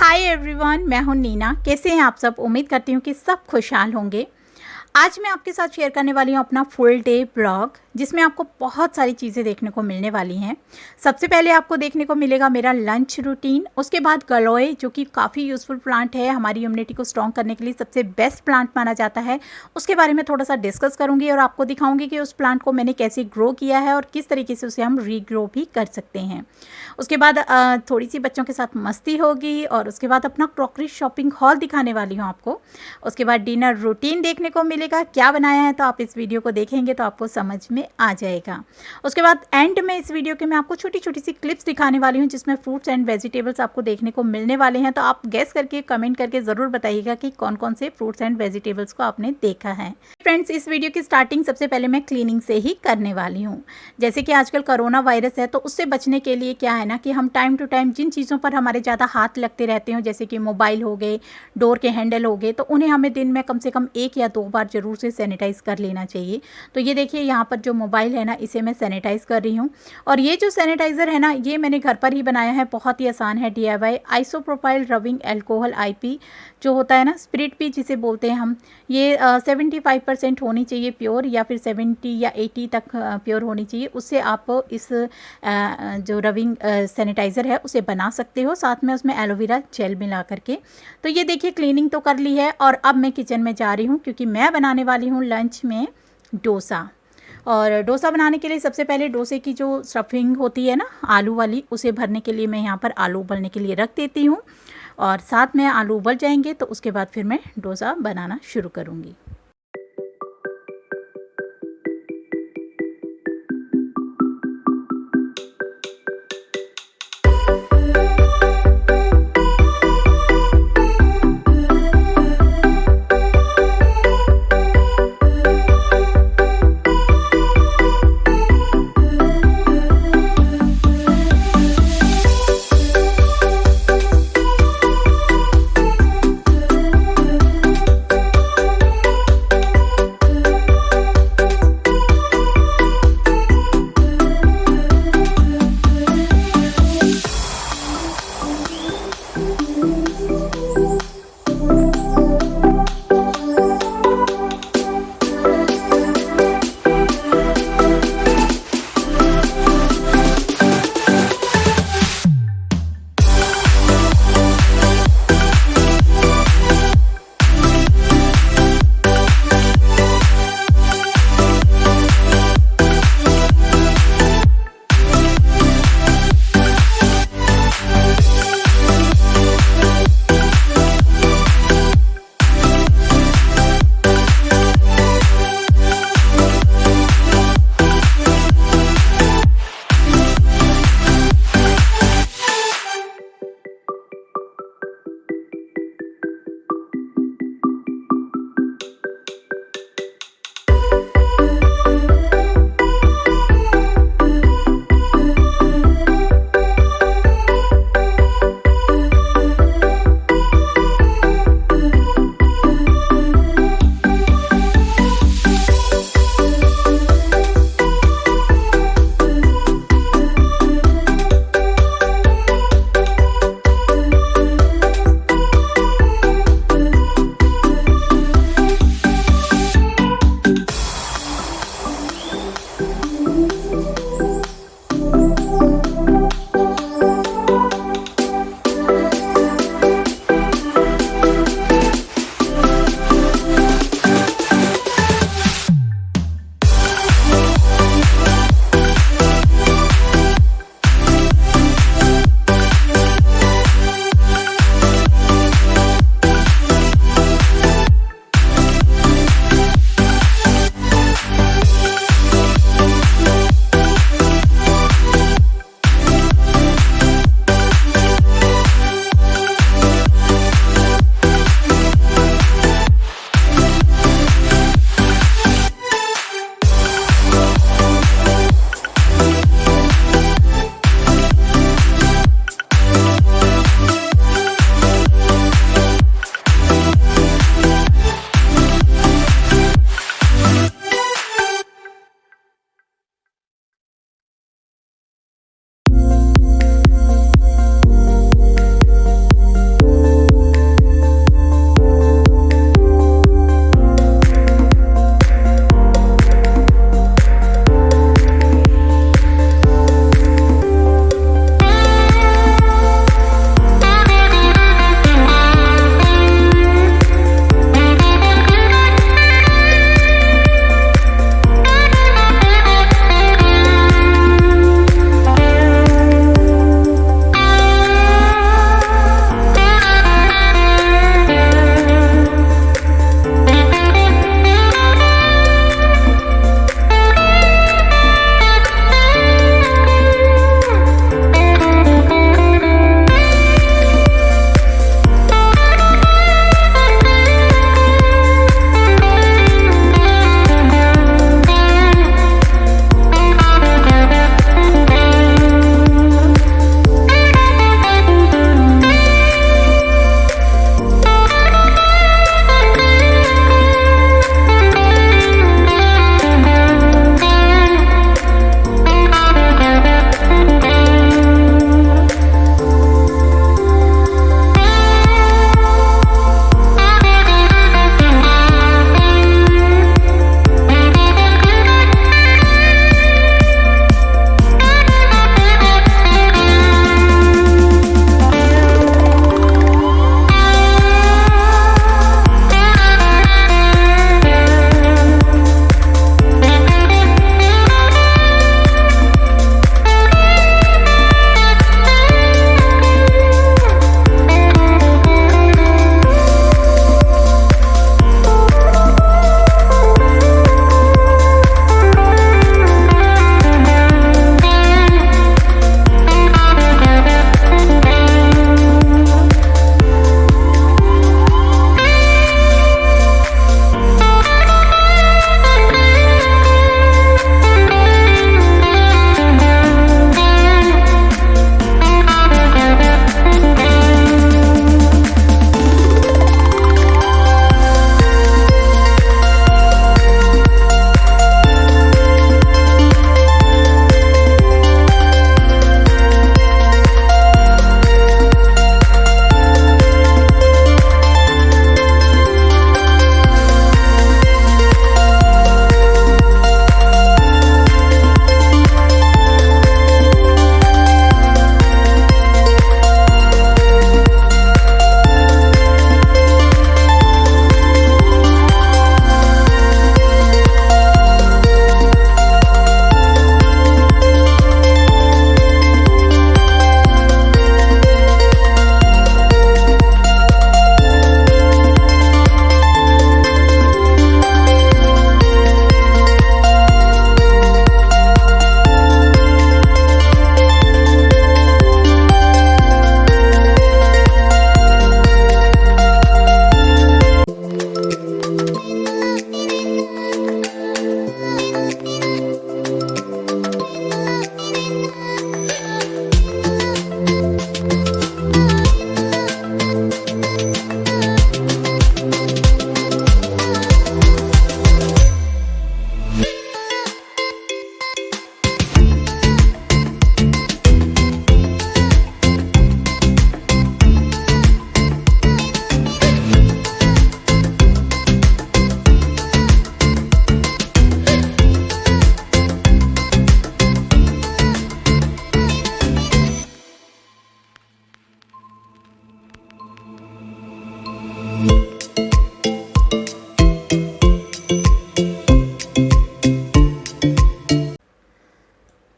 Hi everyone, मैं हूं नीना। कैसे हैं आप सब? उम्मीद करती हूं कि सब खुशहाल होंगे। आज मैं आपके साथ शेयर करने वाली हूं अपना फुल डे ब्लॉग, जिसमें आपको बहुत सारी चीज़ें देखने को मिलने वाली हैं। सबसे पहले आपको देखने को मिलेगा मेरा लंच रूटीन, उसके बाद गलोए जो कि काफ़ी यूज़फुल प्लांट है, हमारी इम्यूनिटी को स्ट्रॉन्ग करने के लिए सबसे बेस्ट प्लांट माना जाता है। उसके बारे में थोड़ा सा डिस्कस करूँगी और आपको दिखाऊँगी कि उस प्लांट को मैंने कैसे ग्रो किया है और किस तरीके से उसे हम रीग्रो भी कर सकते हैं। उसके बाद थोड़ी सी बच्चों के साथ मस्ती होगी और उसके बाद अपना क्रॉकरी शॉपिंग हॉल दिखाने वाली हूँ आपको। उसके बाद डिनर रूटीन देखने को मिलेगा, क्या बनाया है, तो आप इस वीडियो को देखेंगे तो आपको समझ में आ जाएगा। उसके बाद एंड में इस वीडियो के मैं आपको छोटी छोटी सी क्लिप्स दिखाने वाली हूँ, जिसमें फ्रूट्स एंड वेजिटेबल्स आपको देखने को मिलने वाले हैं। तो आप गेस करके कमेंट करके ज़रूर बताइएगा कि कौन कौन से फ्रूट्स एंड वेजिटेबल्स को आपने देखा है। फ्रेंड्स, इस वीडियो की स्टार्टिंग सबसे पहले मैं क्लीनिंग से ही करने वाली हूँ। जैसे कि आजकल कोरोना वायरस है, तो उससे बचने के लिए क्या है ना कि हम टाइम टू टाइम जिन चीज़ों पर हमारे ज़्यादा हाथ लगते रहते हो, जैसे कि मोबाइल हो गए, डोर के हैंडल हो गए, तो उन्हें हमें दिन में कम से कम 1 या 2 बार ज़रूर से सैनिटाइज़ कर लेना चाहिए। तो ये देखिए, यहाँ पर जो मोबाइल है ना, इसे मैं सैनिटाइज़ कर रही हूँ। और ये जो सैनिटाइज़र है ना, ये मैंने घर पर ही बनाया है, बहुत ही आसान है, DIY। Isopropyl rubbing alcohol IP जो होता है ना, स्पिरिट भी जिसे बोलते हैं हम, ये 75% होनी चाहिए प्योर, या फिर 70 या 80 तक प्योर होनी चाहिए। उससे आप इस जो रबिंग सैनिटाइज़र है उसे बना सकते हो, साथ में उसमें एलोवेरा जेल मिला करके। तो ये देखिए, क्लीनिंग तो कर ली है और अब मैं किचन में जा रही हूँ, क्योंकि मैं बनाने वाली हूँ लंच में डोसा। और डोसा बनाने के लिए सबसे पहले डोसे की जो स्टफिंग होती है ना, आलू वाली, उसे भरने के लिए मैं यहाँ पर आलू उबलने के लिए रख देती हूँ। और साथ में आलू उबल जाएंगे तो उसके बाद फिर मैं डोसा बनाना शुरू करूँगी।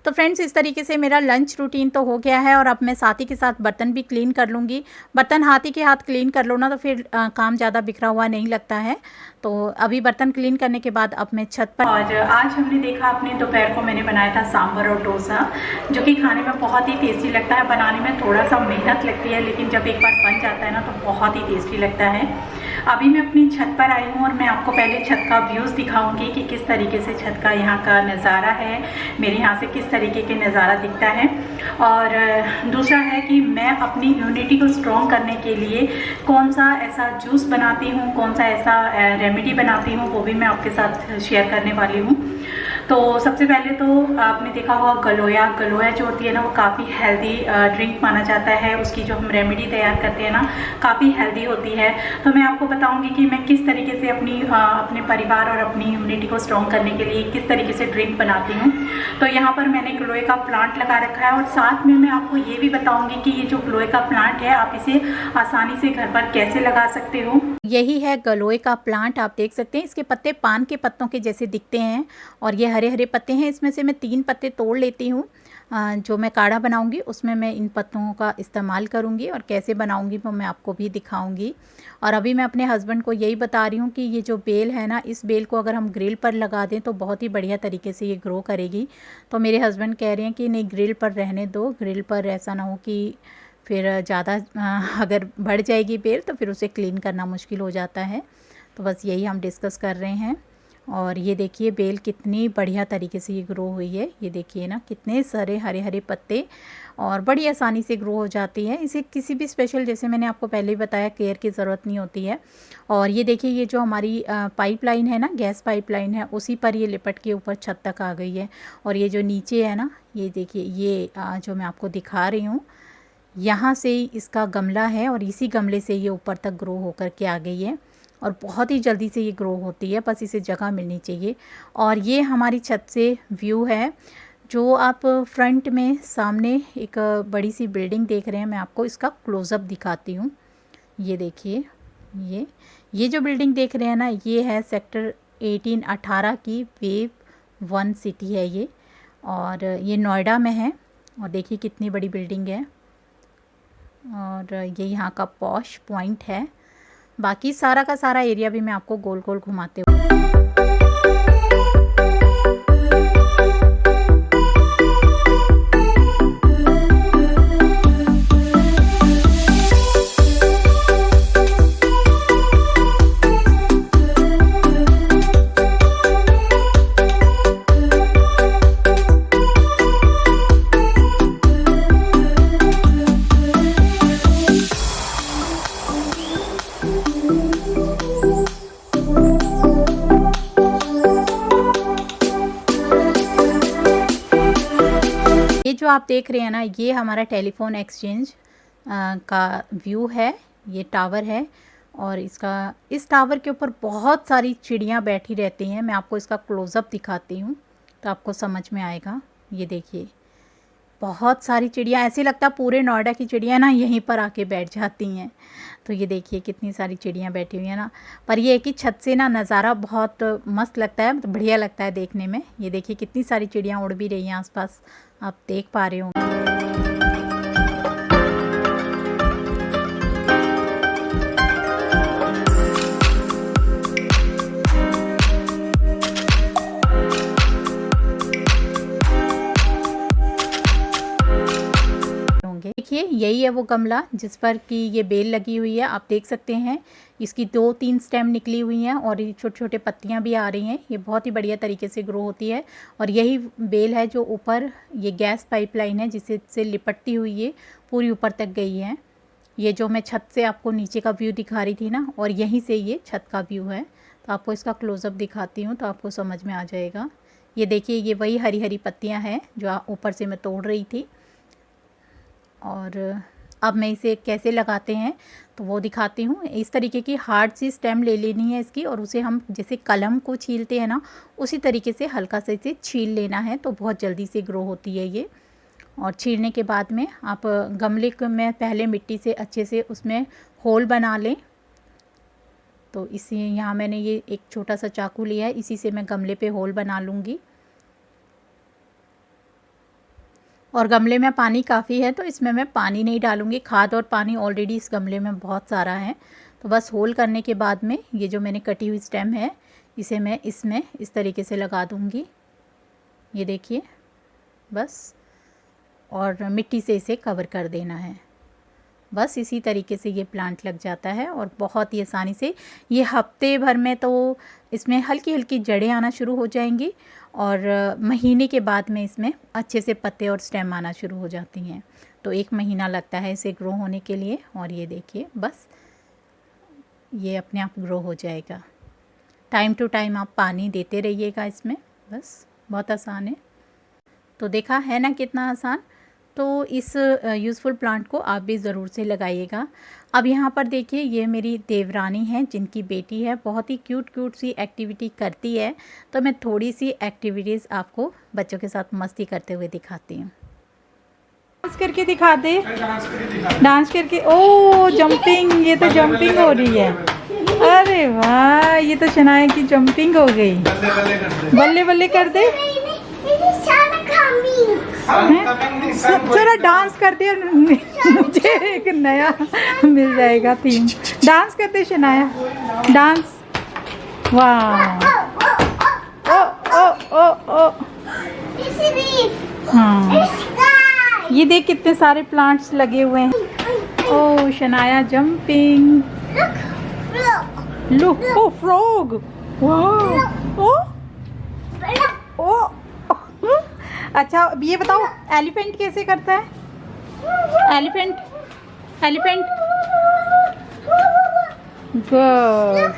तो फ्रेंड्स, इस तरीके से मेरा लंच रूटीन तो हो गया है और अब मैं साथ ही के साथ बर्तन भी क्लीन कर लूँगी। बर्तन हाथ ही के हाथ क्लीन कर लो ना, तो फिर काम ज़्यादा बिखरा हुआ नहीं लगता है। तो अभी बर्तन क्लीन करने के बाद अब मैं छत पर। और आज हमने देखा, अपने दोपहर को मैंने बनाया था सांभर और डोसा, जो कि खाने में बहुत ही टेस्टी लगता है। बनाने में थोड़ा सा मेहनत लगती है, लेकिन जब एक बार बन जाता है ना तो बहुत ही टेस्टी लगता है। अभी मैं अपनी छत पर आई हूँ और मैं आपको पहले छत का व्यूज़ दिखाऊंगी कि किस तरीके से छत का यहाँ का नज़ारा है, मेरे यहाँ से किस तरीके के नज़ारा दिखता है। और दूसरा है कि मैं अपनी इम्यूनिटी को स्ट्रॉन्ग करने के लिए कौन सा ऐसा जूस बनाती हूँ, कौन सा ऐसा रेमेडी बनाती हूँ, वो भी मैं आपके साथ शेयर करने वाली हूँ। तो सबसे पहले तो आपने देखा होगा गलोया जो होती है ना, वो काफ़ी हेल्दी ड्रिंक माना जाता है। उसकी जो हम रेमेडी तैयार करते हैं ना, काफ़ी हेल्दी होती है। तो मैं आपको बताऊंगी कि मैं किस तरीके से अपने परिवार और अपनी इम्यूनिटी को स्ट्रॉन्ग करने के लिए किस तरीके से ड्रिंक बनाती हूँ। तो यहाँ पर मैंने गलोए का प्लांट लगा रखा है और साथ में मैं आपको ये भी बताऊँगी कि ये जो गलोए का प्लांट है, आप इसे आसानी से घर पर कैसे लगा सकते हो। यही है गलोए का प्लांट। आप देख सकते हैं इसके पत्ते पान के पत्तों के जैसे दिखते हैं और ये हरे हरे पत्ते हैं। इसमें से मैं 3 पत्ते तोड़ लेती हूँ। जो मैं काढ़ा बनाऊंगी उसमें मैं इन पत्तों का इस्तेमाल करूंगी और कैसे बनाऊंगी वो मैं आपको भी दिखाऊंगी। और अभी मैं अपने हस्बैंड को यही बता रही हूँ कि ये जो बेल है ना, इस बेल को अगर हम ग्रिल पर लगा दें तो बहुत ही बढ़िया तरीके से ये ग्रो करेगी। तो मेरे हस्बैंड कह रहे हैं कि नहीं, ग्रिल पर रहने दो, ग्रिल पर ऐसा ना हो कि फिर ज़्यादा अगर बढ़ जाएगी बेल तो फिर उसे क्लीन करना मुश्किल हो जाता है। तो बस यही हम डिस्कस कर रहे हैं। और ये देखिए बेल कितनी बढ़िया तरीके से ये ग्रो हुई है। ये देखिए ना, कितने सारे हरे हरे पत्ते और बड़ी आसानी से ग्रो हो जाती है। इसे किसी भी स्पेशल, जैसे मैंने आपको पहले ही बताया, केयर की ज़रूरत नहीं होती है। और ये देखिए, ये जो हमारी पाइपलाइन है ना, गैस पाइपलाइन है, उसी पर ये लिपट के ऊपर छत तक आ गई है। और ये जो नीचे है ना, ये देखिए, ये जो मैं आपको दिखा रही हूँ, यहाँ से इसका गमला है और इसी गमले से ये ऊपर तक ग्रो होकर के आ गई है और बहुत ही जल्दी से ये ग्रो होती है, बस इसे जगह मिलनी चाहिए। और ये हमारी छत से व्यू है, जो आप फ्रंट में सामने एक बड़ी सी बिल्डिंग देख रहे हैं। मैं आपको इसका क्लोज़अप दिखाती हूँ। ये देखिए, ये जो बिल्डिंग देख रहे हैं ना, ये है सेक्टर 18 की वेव 1 सिटी है ये, और ये नोएडा में है। और देखिए कितनी बड़ी बिल्डिंग है और ये यहाँ का पॉश पॉइंट है। बाकी सारा का सारा एरिया भी मैं आपको गोल गोल घुमाते हुए। ये जो आप देख रहे हैं ना, ये हमारा टेलीफोन एक्सचेंज का व्यू है। ये टावर है और इस टावर के ऊपर बहुत सारी चिड़ियाँ बैठी रहती हैं। मैं आपको इसका क्लोज़अप दिखाती हूँ तो आपको समझ में आएगा। ये देखिए, बहुत सारी चिड़ियाँ, ऐसे लगता है पूरे नोएडा की चिड़ियाँ ना यहीं पर आके बैठ जाती हैं। तो ये देखिए कितनी सारी चिड़ियाँ बैठी हुई हैं ना। पर ये है कि छत से ना नज़ारा बहुत मस्त लगता है, तो बढ़िया लगता है देखने में। ये देखिए कितनी सारी चिड़ियाँ उड़ भी रही हैं आसपास, आप देख पा रहे होंगे। देखिए, यही है वो गमला जिस पर कि ये बेल लगी हुई है। आप देख सकते हैं इसकी 2-3 स्टेम निकली हुई हैं और ये छोटे छोटे पत्तियां भी आ रही हैं। ये बहुत ही बढ़िया तरीके से ग्रो होती है। और यही बेल है जो ऊपर ये गैस पाइपलाइन है जिससे लिपटती हुई ये पूरी ऊपर तक गई है। ये जो मैं छत से आपको नीचे का व्यू दिखा रही थी ना, और यहीं से ये छत का व्यू है। तो आपको इसका क्लोज़अप दिखाती हूँ तो आपको समझ में आ जाएगा। ये देखिए, ये वही हरी हरी पत्तियाँ हैं जो ऊपर से मैं तोड़ रही थी। और अब मैं इसे कैसे लगाते हैं तो वो दिखाती हूँ। इस तरीके की हार्ड सी स्टेम ले लेनी है इसकी, और उसे हम जैसे कलम को छीलते हैं ना, उसी तरीके से हल्का से इसे छील लेना है तो बहुत जल्दी से ग्रो होती है ये। और छीलने के बाद में आप गमले में पहले मिट्टी से अच्छे से उसमें होल बना लें तो इसी यहाँ मैंने ये एक छोटा सा चाकू लिया है, इसी से मैं गमले पे होल बना लूँगी। और गमले में पानी काफ़ी है तो इसमें मैं पानी नहीं डालूँगी, खाद और पानी ऑलरेडी इस गमले में बहुत सारा है। तो बस होल करने के बाद में ये जो मैंने कटी हुई स्टेम है इसे मैं इसमें इस तरीके से लगा दूँगी, ये देखिए बस। और मिट्टी से इसे कवर कर देना है। बस इसी तरीके से ये प्लांट लग जाता है और बहुत ही आसानी से ये हफ्ते भर में तो इसमें हल्की हल्की जड़ें आना शुरू हो जाएंगी और महीने के बाद में इसमें अच्छे से पत्ते और स्टेम आना शुरू हो जाती हैं। तो 1 महीना लगता है इसे ग्रो होने के लिए। और ये देखिए बस ये अपने आप ग्रो हो जाएगा। टाइम टू टाइम आप पानी देते रहिएगा इसमें, बस बहुत आसान है। तो देखा है ना कितना आसान। तो इस यूज़फुल प्लांट को आप भी ज़रूर से लगाइएगा। अब यहाँ पर देखिए ये मेरी देवरानी है जिनकी बेटी है, बहुत ही क्यूट सी एक्टिविटी करती है। तो मैं थोड़ी सी एक्टिविटीज़ आपको बच्चों के साथ मस्ती करते हुए दिखाती हूँ। डांस करके दिखा दे, डांस करके। ओ जंपिंग, ये तो जंपिंग हो रही है। अरे वाह, ये तो शनाया की जंपिंग हो गई। बल्ले बल्ले कर दे। चलो डांस करते और मुझे एक नया मिल जाएगा थीम। डांस करते शनाया, डांस। वाह, ओ ओ ओ ओ। हाँ, ये देख कितने सारे प्लांट्स लगे हुए हैं। ओ शनाया जंपिंग। लुक, ओ फ्रॉग। वाह, ओ ओ। अच्छा ये बताओ एलिफेंट कैसे करता है? Elephant, elephant. गुड।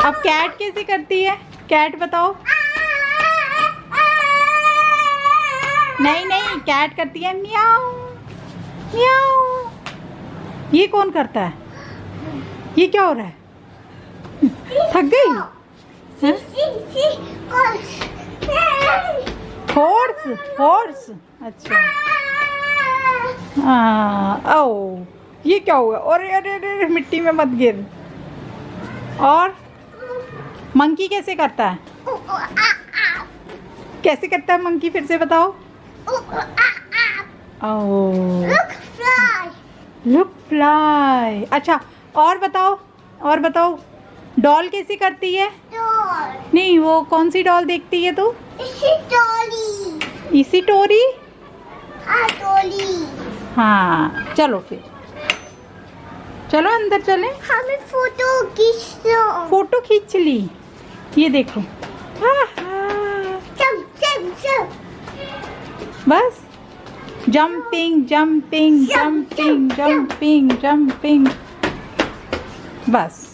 अब कैट कैसे करती है? कैट बताओ। नहीं नहीं, कैट करती है म्याऊ म्याऊ। ये कौन करता है? ये क्या हो रहा है? थक गई? Horse, horse. अच्छा ओ, ये क्या हुआ? अरे अरे अरे, मिट्टी में मत गिर। और मंकी कैसे करता है? कैसे करता है मंकी, फिर से बताओ। Look fly. अच्छा और बताओ, और बताओ। डॉल कैसे करती है? नहीं, वो कौन सी डॉल देखती है तू? इसी टोरी। हाँ चलो फिर, चलो अंदर चलें। हमें फोटो खींच ली। ये देखो। बस jumping jumping jumping jumping jumping, बस।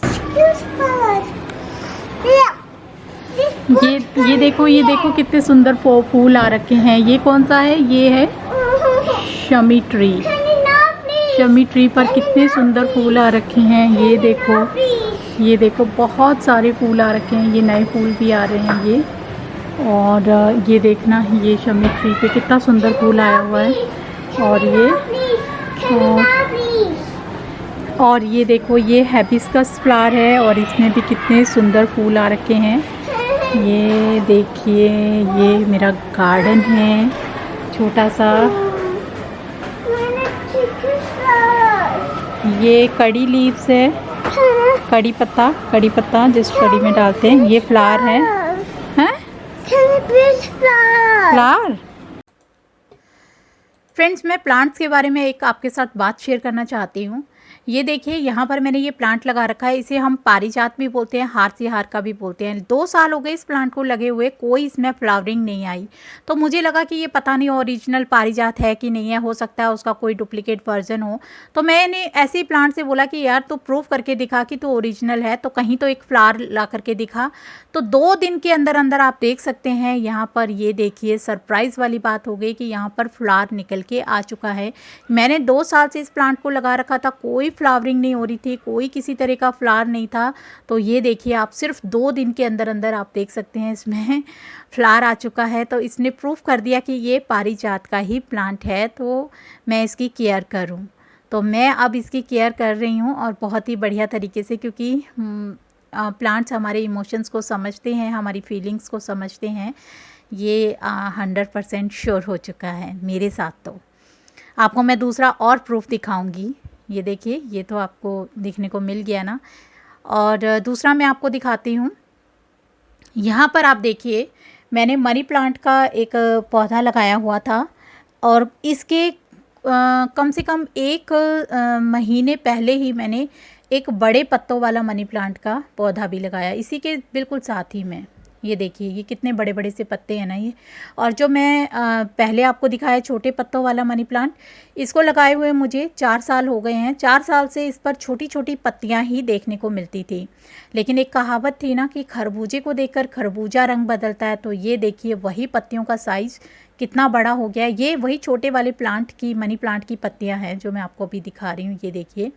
ये देखो, ये देखो कितने सुंदर फूल आ रखे हैं। ये कौन सा है? ये है शमी ट्री। शमी ट्री पर कितने सुंदर फूल आ रखे हैं। ये देखो, ये देखो बहुत सारे फूल आ रखे हैं। ये नए फूल भी आ रहे हैं ये। और ये देखना, ये शमी ट्री पे कितना सुंदर फूल आया हुआ है। और ये देखो, ये हिबिस्कस फ्लावर है और इसमें भी कितने सुंदर फूल आ रखे हैं। ये देखिए, ये मेरा गार्डन है छोटा सा। ये कड़ी लीव्स है, कड़ी पत्ता जिस कड़ी में डालते हैं, ये फ्लावर है। हैं? फ्लावर। फ्रेंड्स, मैं प्लांट्स के बारे में एक आपके साथ बात शेयर करना चाहती हूँ। ये देखिए, यहाँ पर मैंने ये प्लांट लगा रखा है। इसे हम पारिजात भी बोलते हैं, हार सिहार का भी बोलते हैं। 2 साल हो गए इस प्लांट को लगे हुए, कोई इसमें फ्लावरिंग नहीं आई। तो मुझे लगा कि ये पता नहीं ओरिजिनल पारिजात है कि नहीं है, हो सकता है उसका कोई डुप्लीकेट वर्जन हो। तो मैंने ऐसे ही प्लांट से बोला कि यार तू प्रूफ करके दिखा कि तू ओरिजिनल है। तो कहीं तो एक फ्लावर ला करके दिखा। तो 2 दिन के अंदर अंदर आप देख सकते हैं यहाँ पर। ये देखिए, सरप्राइज़ वाली बात हो गई कि यहाँ पर फ्लावर निकल के आ चुका है। मैंने 2 साल से इस प्लांट को लगा रखा था, कोई फ्लावरिंग नहीं हो रही थी, कोई किसी तरह का फ्लावर नहीं था। तो ये देखिए, आप सिर्फ 2 दिन के अंदर अंदर आप देख सकते हैं इसमें फ्लावर आ चुका है। तो इसने प्रूफ कर दिया कि ये पारिजात का ही प्लांट है, तो मैं इसकी केयर करूं। तो तो मैं अब इसकी केयर कर रही हूँ और बहुत ही बढ़िया तरीके से, क्योंकि प्लांट्स हमारे इमोशंस को समझते हैं, हमारी फीलिंग्स को समझते हैं। ये 100% श्योर हो चुका है मेरे साथ। तो आपको मैं दूसरा और प्रूफ दिखाऊंगी। ये देखिए, ये तो आपको देखने को मिल गया ना। और दूसरा मैं आपको दिखाती हूँ। यहाँ पर आप देखिए, मैंने मनी प्लांट का एक पौधा लगाया हुआ था और इसके कम से कम 1 महीने पहले ही मैंने एक बड़े पत्तों वाला मनी प्लांट का पौधा भी लगाया, इसी के बिल्कुल साथ ही में। ये देखिए, ये कितने बड़े बड़े से पत्ते हैं ना ये। और जो मैं पहले आपको दिखाया छोटे पत्तों वाला मनी प्लांट, इसको लगाए हुए मुझे 4 साल हो गए हैं। 4 साल से इस पर छोटी छोटी पत्तियां ही देखने को मिलती थी। लेकिन एक कहावत थी ना कि खरबूजे को देखकर खरबूजा रंग बदलता है। तो ये देखिए, वही पत्तियों का साइज़ कितना बड़ा हो गया है। ये वही छोटे वाले प्लांट की, मनी प्लांट की पत्तियाँ हैं जो मैं आपको अभी दिखा रही हूँ। ये देखिए,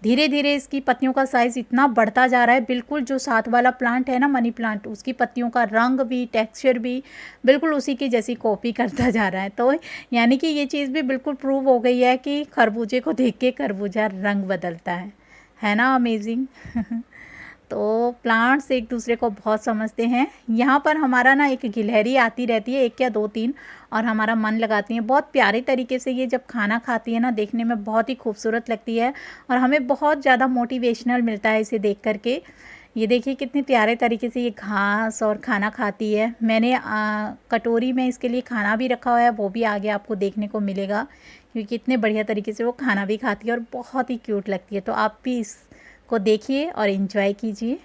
धीरे धीरे इसकी पत्तियों का साइज़ इतना बढ़ता जा रहा है। बिल्कुल जो साथ वाला प्लांट है ना, मनी प्लांट, उसकी पत्तियों का रंग भी, टेक्सचर भी बिल्कुल उसी की जैसी कॉपी करता जा रहा है। तो यानी कि ये चीज़ भी बिल्कुल प्रूव हो गई है कि खरबूजे को देख के खरबूजा रंग बदलता है ना। अमेजिंग। तो प्लांट्स एक दूसरे को बहुत समझते हैं। यहाँ पर हमारा ना एक गिलहरी आती रहती है, 1 या 2-3, और हमारा मन लगाती हैं। बहुत प्यारे तरीके से ये जब खाना खाती है ना, देखने में बहुत ही खूबसूरत लगती है और हमें बहुत ज़्यादा मोटिवेशनल मिलता है इसे देख करके। ये देखिए कितने प्यारे तरीके से ये घास और खाना खाती है। मैंने कटोरी में इसके लिए खाना भी रखा हुआ है, वो भी आगे आपको देखने को मिलेगा, क्योंकि कितने बढ़िया तरीके से वो खाना भी खाती है और बहुत ही क्यूट लगती है। तो आप भी इसको देखिए और एंजॉय कीजिए।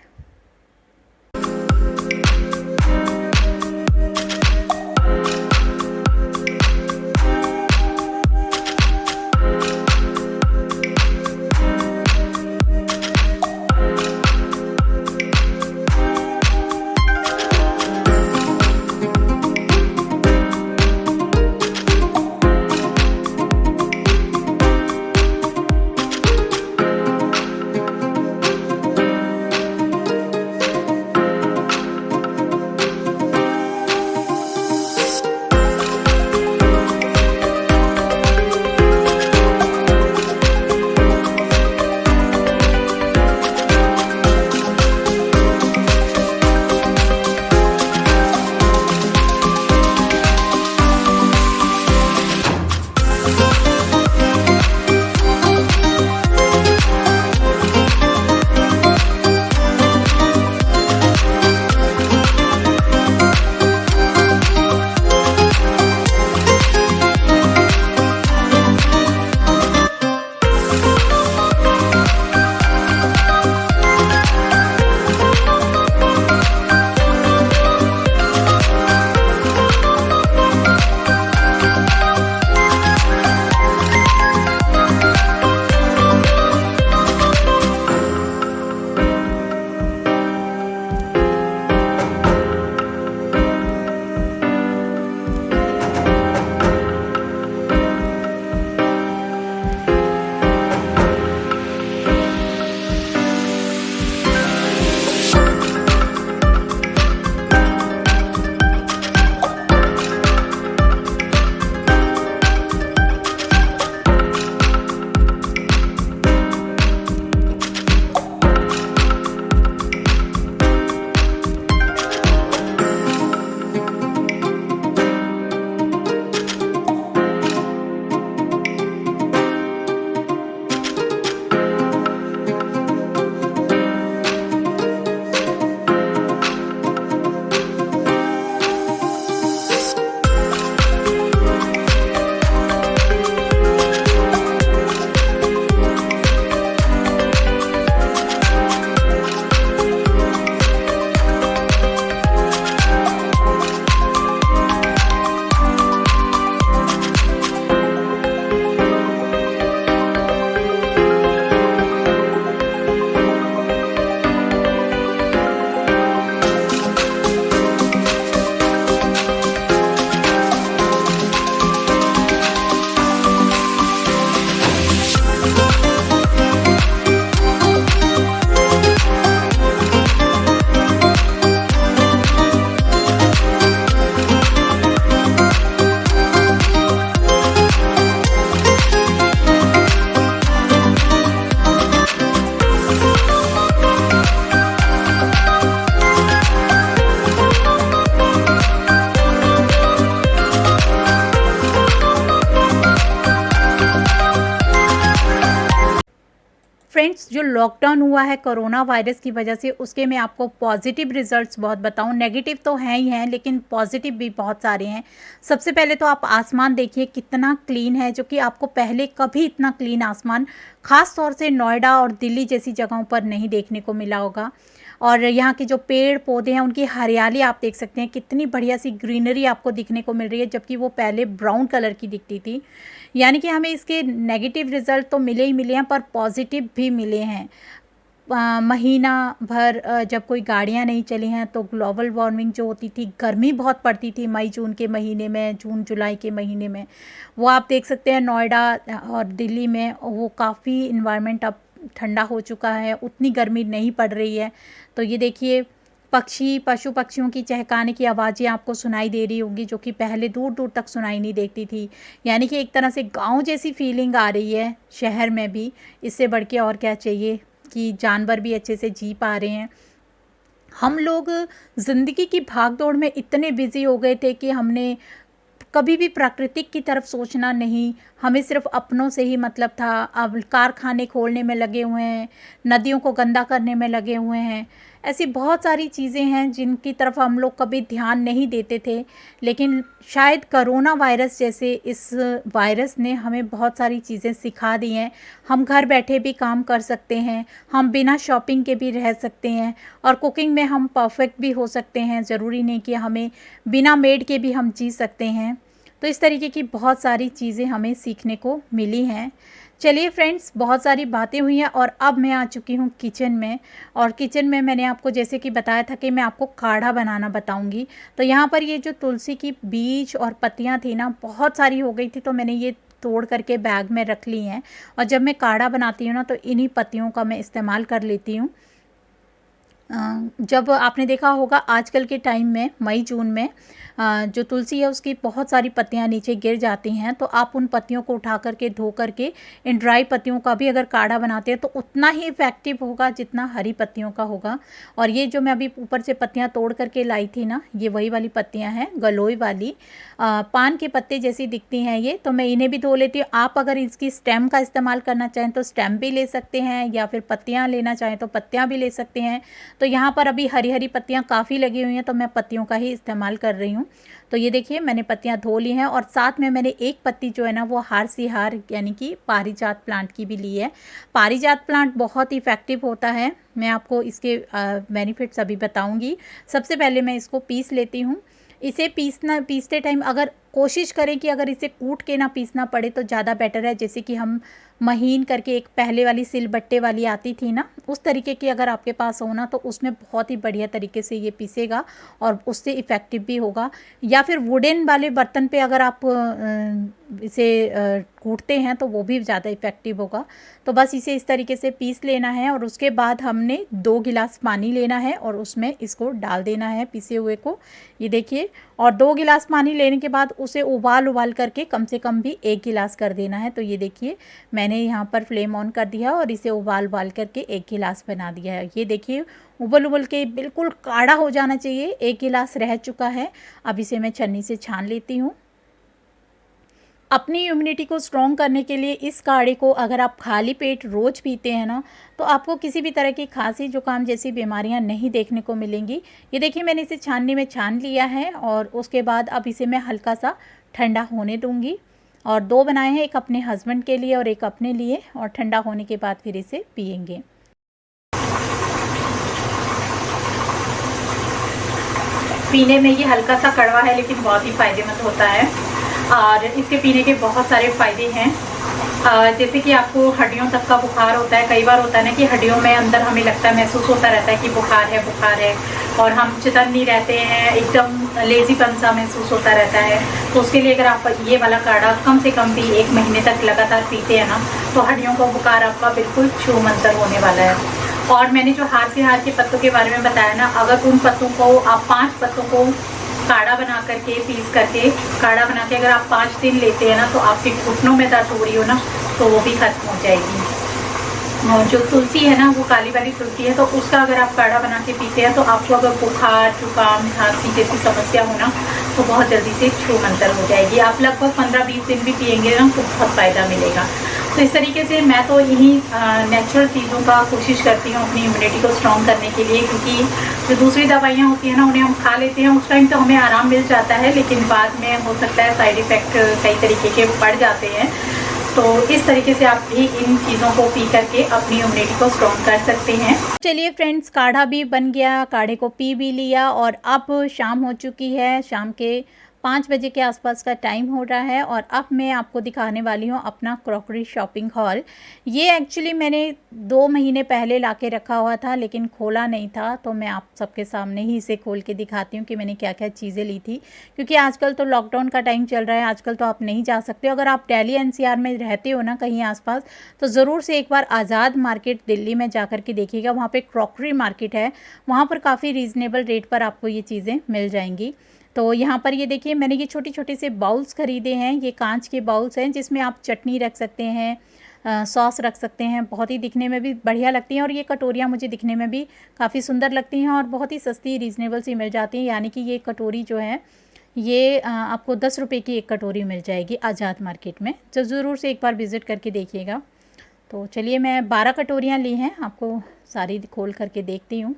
फ्रेंड्स, जो लॉकडाउन हुआ है कोरोना वायरस की वजह से, उसके मैं आपको पॉजिटिव रिजल्ट्स बहुत बताऊं। नेगेटिव तो हैं ही हैं, लेकिन पॉजिटिव भी बहुत सारे हैं। सबसे पहले तो आप आसमान देखिए कितना क्लीन है, जो कि आपको पहले कभी इतना क्लीन आसमान ख़ास तौर से नोएडा और दिल्ली जैसी जगहों पर नहीं देखने को मिला होगा। और यहाँ के जो पेड़ पौधे हैं उनकी हरियाली आप देख सकते हैं, कितनी बढ़िया सी ग्रीनरी आपको दिखने को मिल रही है, जबकि वो पहले ब्राउन कलर की दिखती थी। यानी कि हमें इसके नेगेटिव रिज़ल्ट तो मिले ही मिले हैं, पर पॉजिटिव भी मिले हैं। महीना भर जब कोई गाड़ियाँ नहीं चली हैं तो ग्लोबल वार्मिंग जो होती थी, गर्मी बहुत पड़ती थी मई जून के महीने में, जून जुलाई के महीने में, वो आप देख सकते हैं नोएडा और दिल्ली में वो काफ़ी इन्वायरमेंट अब ठंडा हो चुका है, उतनी गर्मी नहीं पड़ रही है। तो ये देखिए पशु पक्षियों की चहकाने की आवाज़ें आपको सुनाई दे रही होंगी, जो कि पहले दूर दूर तक सुनाई नहीं देती थी। यानी कि एक तरह से गांव जैसी फीलिंग आ रही है शहर में भी। इससे बढ़ के और क्या चाहिए कि जानवर भी अच्छे से जी पा रहे हैं। हम लोग ज़िंदगी की भागदौड़ में इतने बिजी हो गए थे कि हमने कभी भी प्राकृतिक की तरफ सोचना नहीं, हमें सिर्फ अपनों से ही मतलब था। अब कारखाने खोलने में लगे हुए हैं, नदियों को गंदा करने में लगे हुए हैं। ऐसी बहुत सारी चीज़ें हैं जिनकी तरफ हम लोग कभी ध्यान नहीं देते थे, लेकिन शायद कोरोना वायरस जैसे इस वायरस ने हमें बहुत सारी चीज़ें सिखा दी हैं। हम घर बैठे भी काम कर सकते हैं, हम बिना शॉपिंग के भी रह सकते हैं, और कुकिंग में हम परफेक्ट भी हो सकते हैं। ज़रूरी नहीं कि हमें बिना मेड के भी हम जी सकते हैं। तो इस तरीके की बहुत सारी चीज़ें हमें सीखने को मिली हैं। चलिए फ्रेंड्स, बहुत सारी बातें हुई हैं और अब मैं आ चुकी हूँ किचन में। और किचन में मैंने आपको जैसे कि बताया था कि मैं आपको काढ़ा बनाना बताऊँगी। तो यहाँ पर ये जो तुलसी की बीज और पत्तियाँ थी ना, बहुत सारी हो गई थी, तो मैंने ये तोड़ करके बैग में रख ली हैं। और जब मैं काढ़ा बनाती हूँ ना, तो इन्हीं पत्तियों का मैं इस्तेमाल कर लेती हूँ। जब आपने देखा होगा आजकल के टाइम में मई जून में जो तुलसी है उसकी बहुत सारी पत्तियां नीचे गिर जाती हैं, तो आप उन पत्तियों को उठा करके धो करके इन ड्राई पत्तियों का भी अगर काढ़ा बनाते हैं तो उतना ही इफ़ेक्टिव होगा जितना हरी पत्तियों का होगा। और ये जो मैं अभी ऊपर से पत्तियां तोड़ करके लाई थी ना, ये वही वाली पत्तियां हैं, गलोई वाली पान के पत्ते जैसी दिखती हैं ये। तो मैं इन्हें भी धो लेती हूँ। आप अगर इसकी स्टेम का इस्तेमाल करना चाहें तो स्टेम भी ले सकते हैं, या फिर पत्तियाँ लेना चाहें तो पत्तियाँ भी ले सकते हैं। तो यहाँ पर अभी हरी हरी पत्तियाँ काफ़ी लगी हुई हैं, तो मैं पत्तियों का ही इस्तेमाल कर रही हूँ। तो ये देखिए मैंने पत्तियाँ धो ली हैं, और साथ में मैंने एक पत्ती जो है ना वो हार यानी कि पारिजात प्लांट की भी ली है। पारिजात प्लांट बहुत इफ़ेक्टिव होता है, मैं आपको इसके बेनिफिट्स अभी बताऊँगी। सबसे पहले मैं इसको पीस लेती हूँ। इसे पीसते टाइम अगर कोशिश करें कि अगर इसे कूट के ना पीसना पड़े तो ज़्यादा बेटर है। जैसे कि हम महीन करके एक पहले वाली सिलबट्टे वाली आती थी ना, उस तरीके की अगर आपके पास हो ना, तो उसमें बहुत ही बढ़िया तरीके से ये पीसेगा और उससे इफ़ेक्टिव भी होगा। या फिर वुडन वाले बर्तन पे अगर आप इसे कूटते हैं तो वो भी ज़्यादा इफ़ेक्टिव होगा। तो बस इसे इस तरीके से पीस लेना है, और उसके बाद हमने 2 गिलास पानी लेना है और उसमें इसको डाल देना है पीसे हुए को। ये देखिए, और 2 गिलास पानी लेने के बाद उसे उबाल करके कम से कम भी 1 गिलास कर देना है। तो ये देखिए मैंने यहाँ पर फ्लेम ऑन कर दिया और इसे उबाल करके 1 गिलास बना दिया है। ये देखिए उबल के बिल्कुल गाढ़ा हो जाना चाहिए। 1 गिलास रह चुका है। अब इसे मैं छन्नी से छान लेती हूँ। अपनी इम्यूनिटी को स्ट्रॉन्ग करने के लिए इस काढ़े को अगर आप खाली पेट रोज़ पीते हैं ना, तो आपको किसी भी तरह की खांसी जुकाम जैसी बीमारियां नहीं देखने को मिलेंगी। ये देखिए मैंने इसे छाननी में छान लिया है, और उसके बाद अब इसे मैं हल्का सा ठंडा होने दूंगी। और 2 बनाए हैं, एक अपने हस्बैंड के लिए और एक अपने लिए, और ठंडा होने के बाद फिर इसे पियेंगे। पीने में ये हल्का सा कड़वा है, लेकिन बहुत ही फ़ायदेमंद होता है, और इसके पीने के बहुत सारे फ़ायदे हैं। जैसे कि आपको हड्डियों तक का बुखार होता है, कई बार होता है ना कि हड्डियों में अंदर हमें लगता है, महसूस होता रहता है कि बुखार है, और हम चितन नहीं रहते हैं, एकदम लेजीपन सा महसूस होता रहता है। तो उसके लिए अगर आप ये वाला काढ़ा कम से कम भी 1 महीने तक लगातार पीते हैं ना, तो हड्डियों का बुखार आपका बिल्कुल छूमंतर होने वाला है। और मैंने जो हार के पत्तों के बारे में बताया ना, अगर उन पत्तों को आप 5 पत्तों को काढ़ा बना करके पीस करके काढ़ा बना के अगर आप 5 दिन लेते हैं ना, तो आपके घुटनों में दर्द हो रही हो ना, तो वो भी खत्म हो जाएगी। जो तुलसी है ना, वो काली वाली तुलसी है, तो उसका अगर आप काढ़ा बना के पीते हैं तो आपको अगर बुखार जुकाम खांसी जैसी समस्या हो ना, तो बहुत जल्दी से छूमंतर हो जाएगी। आप लगभग 15-20 दिन भी पियेंगे ना, तो बहुत फ़ायदा मिलेगा। तो इस तरीके से मैं तो इन्हीं नेचुरल चीज़ों का कोशिश करती हूँ अपनी इम्यूनिटी को स्ट्रॉन्ग करने के लिए, क्योंकि जो दूसरी दवाइयाँ होती हैं ना, उन्हें हम खा लेते हैं, उस टाइम तो हमें आराम मिल जाता है, लेकिन बाद में हो सकता है साइड इफ़ेक्ट कई तरीके के पड़ जाते हैं। तो इस तरीके से आप भी इन चीज़ों को पी करके अपनी इम्यूनिटी को स्ट्रॉन्ग कर सकते हैं। चलिए फ्रेंड्स, काढ़ा भी बन गया, काढ़े को पी भी लिया और अब शाम हो चुकी है। शाम के 5 बजे के आसपास का टाइम हो रहा है और अब मैं आपको दिखाने वाली हूँ अपना क्रॉकरी शॉपिंग हॉल। ये एक्चुअली मैंने 2 महीने पहले ला के रखा हुआ था, लेकिन खोला नहीं था, तो मैं आप सबके सामने ही इसे खोल के दिखाती हूँ कि मैंने क्या क्या चीज़ें ली थी। क्योंकि आजकल तो लॉकडाउन का टाइम चल रहा है, आजकल तो आप नहीं जा सकते। अगर आप दिल्ली एनसीआर में रहते हो ना कहीं आसपास, तो ज़रूर से एक बार आज़ाद मार्केट दिल्ली में जा कर के देखिएगा। वहाँ पे क्रॉकरी मार्केट है, वहाँ पर काफ़ी रीज़नेबल रेट पर आपको ये चीज़ें मिल जाएंगी। तो यहाँ पर ये देखिए, मैंने ये छोटे छोटे से बाउल्स ख़रीदे हैं। ये कांच के बाउल्स हैं जिसमें आप चटनी रख सकते हैं, सॉस रख सकते हैं। बहुत ही दिखने में भी बढ़िया लगती हैं और ये कटोरियाँ मुझे दिखने में भी काफ़ी सुंदर लगती हैं और बहुत ही सस्ती रीज़नेबल सी मिल जाती हैं। यानी कि ये कटोरी जो है ये आपको 10 रुपये की एक कटोरी मिल जाएगी आज़ाद मार्केट में। तो ज़रूर से एक बार विज़िट करके देखिएगा। तो चलिए, मैं 12 कटोरियाँ ली हैं, आपको सारी खोल करके देखती हूँ।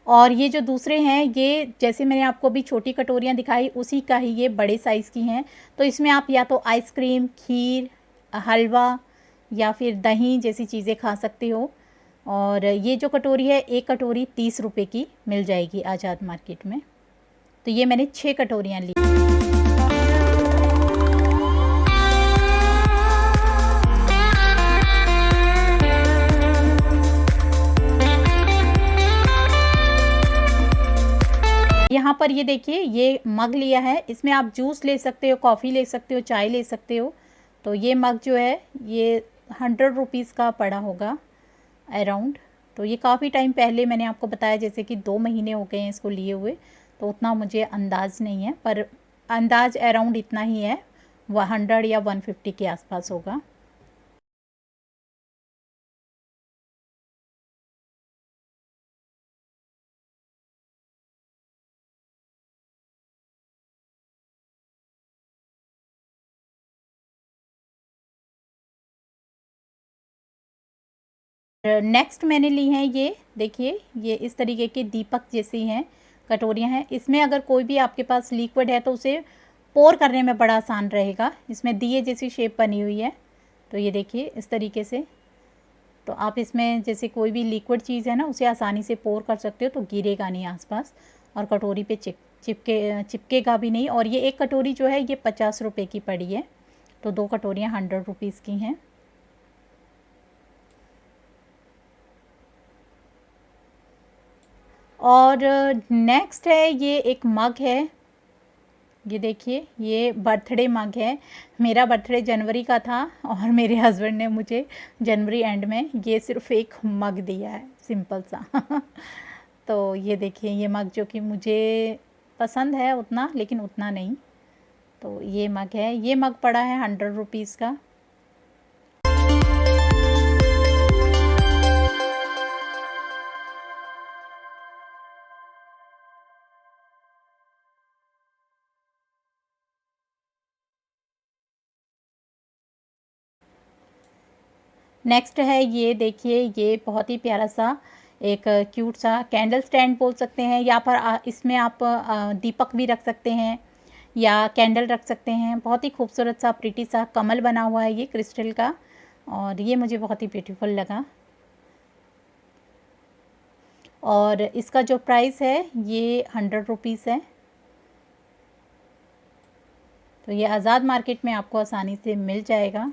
और ये जो दूसरे हैं, ये जैसे मैंने आपको अभी छोटी कटोरियाँ दिखाई, उसी का ही ये बड़े साइज़ की हैं। तो इसमें आप या तो आइसक्रीम, खीर, हलवा या फिर दही जैसी चीज़ें खा सकते हो। और ये जो कटोरी है, एक कटोरी 30 रुपये की मिल जाएगी आज़ाद मार्केट में। तो ये मैंने 6 कटोरियाँ ली। यहाँ पर ये देखिए, ये मग लिया है, इसमें आप जूस ले सकते हो, कॉफ़ी ले सकते हो, चाय ले सकते हो। तो ये मग जो है ये 100 रुपीज़ का पड़ा होगा अराउंड। तो ये काफ़ी टाइम पहले मैंने आपको बताया, जैसे कि 2 महीने हो गए हैं इसको लिए हुए, तो उतना मुझे अंदाज़ नहीं है, पर अंदाज़ अराउंड इतना ही है, 100 या 150 के आसपास होगा। नेक्स्ट मैंने ली हैं, ये देखिए, ये इस तरीके के दीपक जैसी हैं कटोरियाँ हैं। इसमें अगर कोई भी आपके पास लिक्विड है तो उसे पोर करने में बड़ा आसान रहेगा। इसमें दिए जैसी शेप बनी हुई है। तो ये देखिए इस तरीके से, तो आप इसमें जैसे कोई भी लिक्विड चीज़ है ना, उसे आसानी से पोर कर सकते हो, तो गिरेगा नहीं आसपास और कटोरी पे चिपकेगा भी नहीं। और ये एक कटोरी जो है ये 50 रुपये की पड़ी है, तो 2 कटोरियाँ 100 रुपीज़ की हैं। और नेक्स्ट है, ये एक मग है। ये देखिए, ये बर्थडे मग है। मेरा बर्थडे जनवरी का था और मेरे हस्बैंड ने मुझे जनवरी एंड में ये सिर्फ एक मग दिया है, सिंपल सा। तो ये देखिए, ये मग जो कि मुझे पसंद है उतना, लेकिन उतना नहीं। तो ये मग है, ये मग पड़ा है 100 रुपीज़ का। नेक्स्ट है, ये देखिए, ये बहुत ही प्यारा सा एक क्यूट सा कैंडल स्टैंड बोल सकते हैं, या पर इसमें आप दीपक भी रख सकते हैं या कैंडल रख सकते हैं। बहुत ही खूबसूरत सा प्रिटी सा कमल बना हुआ है ये क्रिस्टल का, और ये मुझे बहुत ही ब्यूटीफुल लगा। और इसका जो प्राइस है ये 100 रुपीज़ है। तो ये आज़ाद मार्केट में आपको आसानी से मिल जाएगा।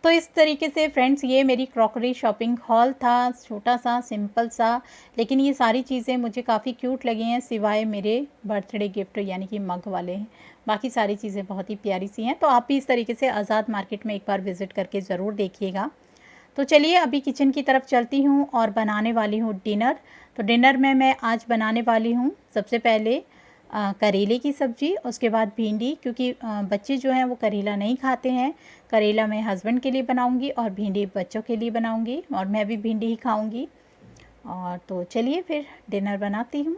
तो इस तरीके से फ्रेंड्स ये मेरी क्रॉकरी शॉपिंग हॉल था, छोटा सा सिंपल सा, लेकिन ये सारी चीज़ें मुझे काफ़ी क्यूट लगी हैं, सिवाय मेरे बर्थडे गिफ्ट यानी कि मग वाले हैं। बाकी सारी चीज़ें बहुत ही प्यारी सी हैं। तो आप भी इस तरीके से आज़ाद मार्केट में एक बार विज़िट करके ज़रूर देखिएगा। तो चलिए अभी किचन की तरफ चलती हूँ और बनाने वाली हूँ डिनर। तो डिनर में मैं आज बनाने वाली हूँ सबसे पहले करेले की सब्ज़ी, उसके बाद भिंडी, क्योंकि बच्चे जो हैं वो करेला नहीं खाते हैं। करेला मैं हस्बैंड के लिए बनाऊंगी और भिंडी बच्चों के लिए बनाऊंगी, और मैं भी भिंडी ही खाऊंगी। और तो चलिए फिर डिनर बनाती हूँ।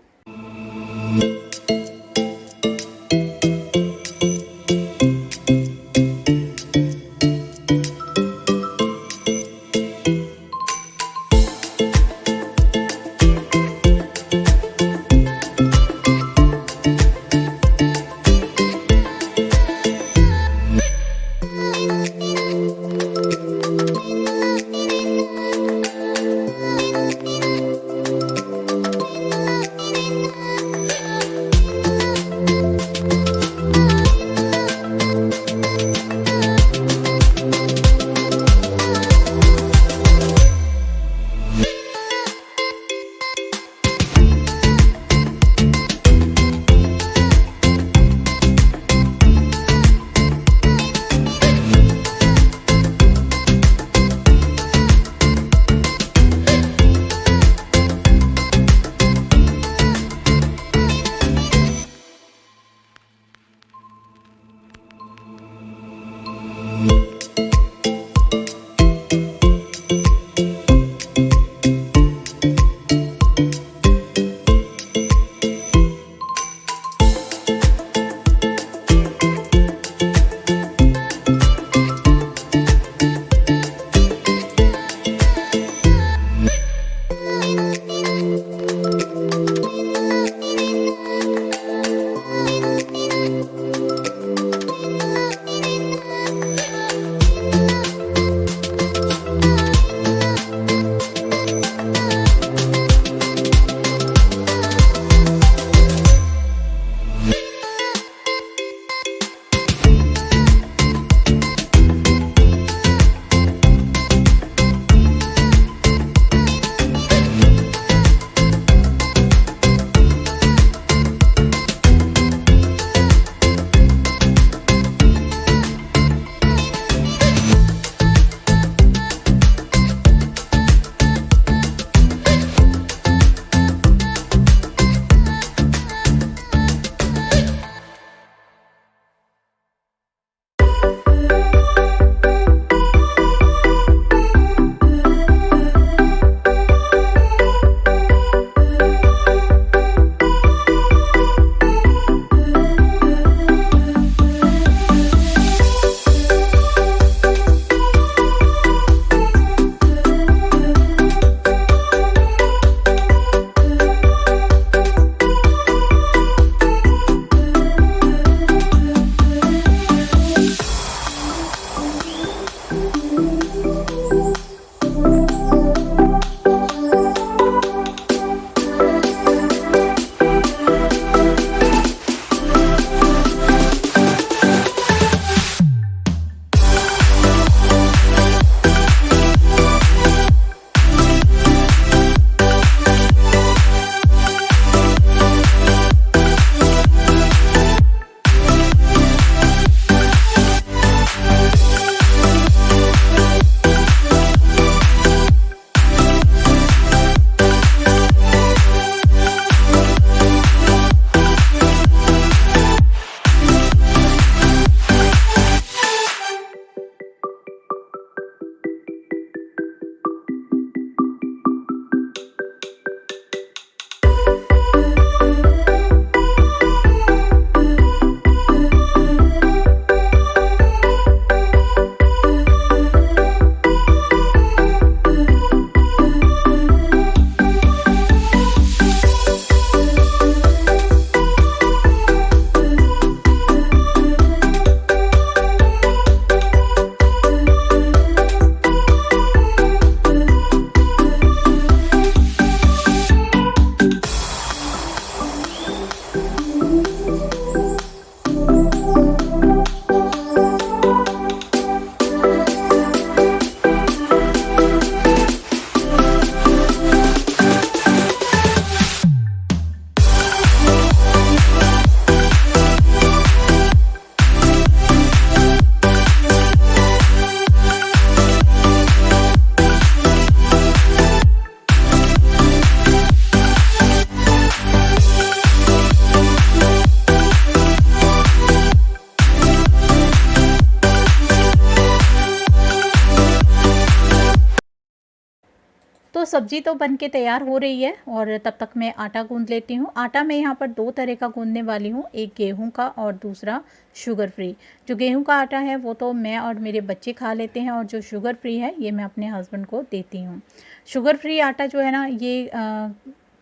सब्ज़ी तो बन के तैयार हो रही है और तब तक मैं आटा गूँध लेती हूँ। आटा मैं यहाँ पर 2 तरह का गूँधने वाली हूँ, एक गेहूँ का और दूसरा शुगर फ्री। जो गेहूँ का आटा है वो तो मैं और मेरे बच्चे खा लेते हैं और जो शुगर फ्री है ये मैं अपने हस्बैंड को देती हूँ। शुगर फ्री आटा जो है ना ये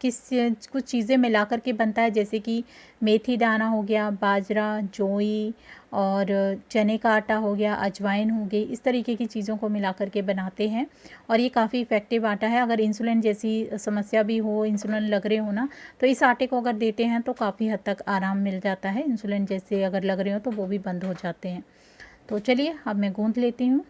कुछ चीज़ें मिला कर के बनता है, जैसे कि मेथी दाना हो गया, बाजरा, जोई और चने का आटा हो गया, अजवाइन हो गई, इस तरीके की चीज़ों को मिला कर के बनाते हैं और ये काफ़ी इफ़ेक्टिव आटा है। अगर इंसुलिन जैसी समस्या भी हो, इंसुलिन लग रहे हो ना, तो इस आटे को अगर देते हैं तो काफ़ी हद तक आराम मिल जाता है। इंसुलिन जैसे अगर लग रहे हो तो वो भी बंद हो जाते हैं। तो चलिए अब मैं गूँध लेती हूँ।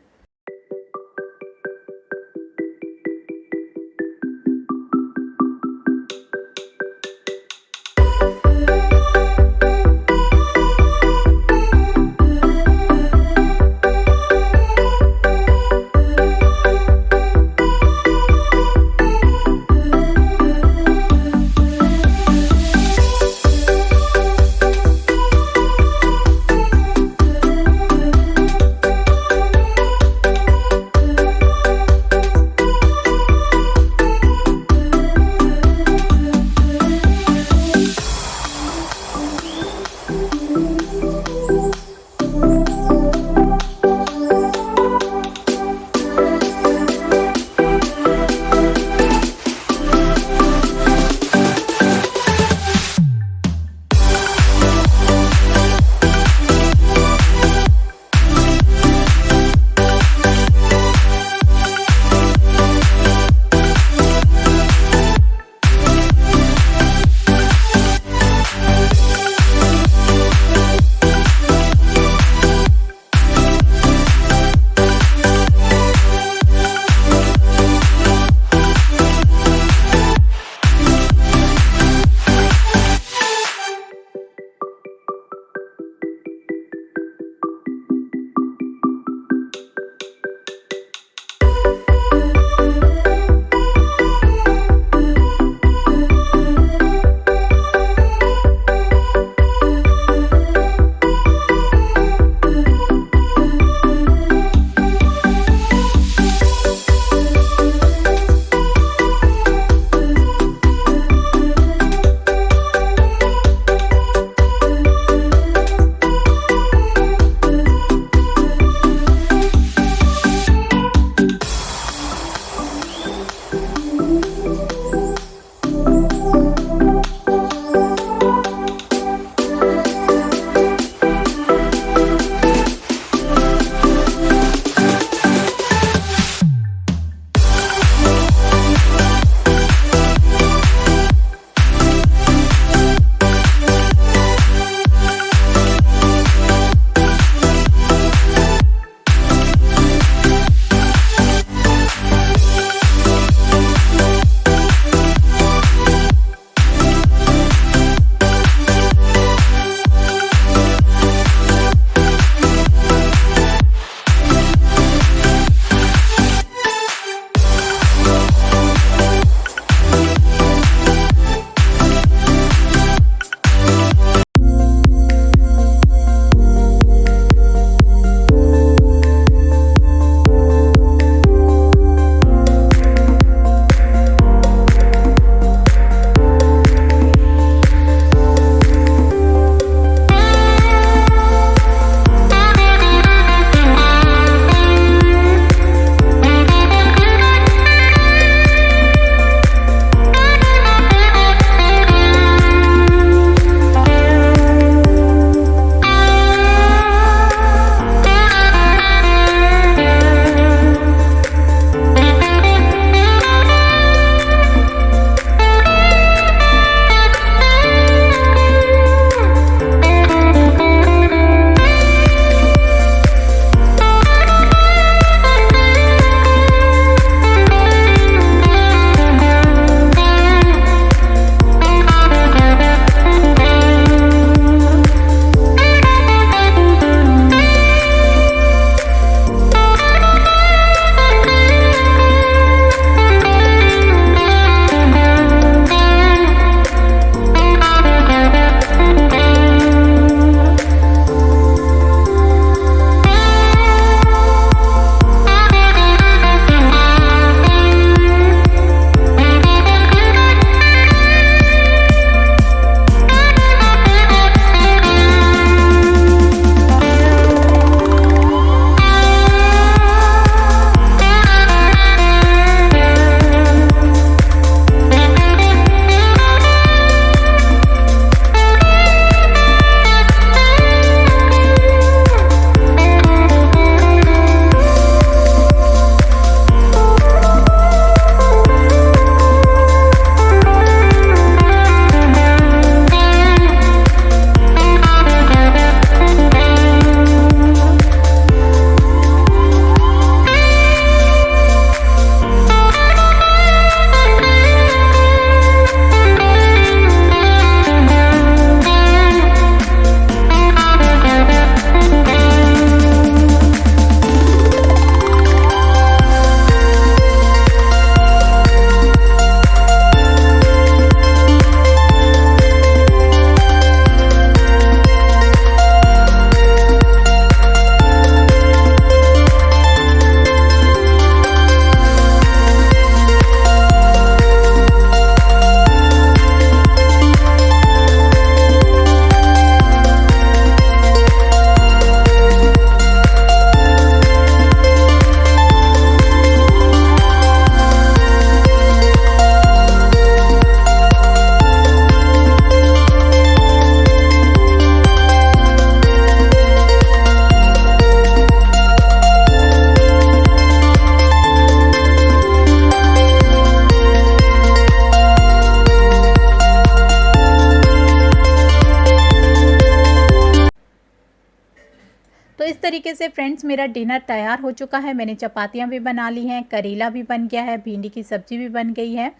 तरीके से फ्रेंड्स मेरा डिनर तैयार हो चुका है। मैंने चपातियाँ भी बना ली हैं, करेला भी बन गया है, भिंडी की सब्ज़ी भी बन गई है।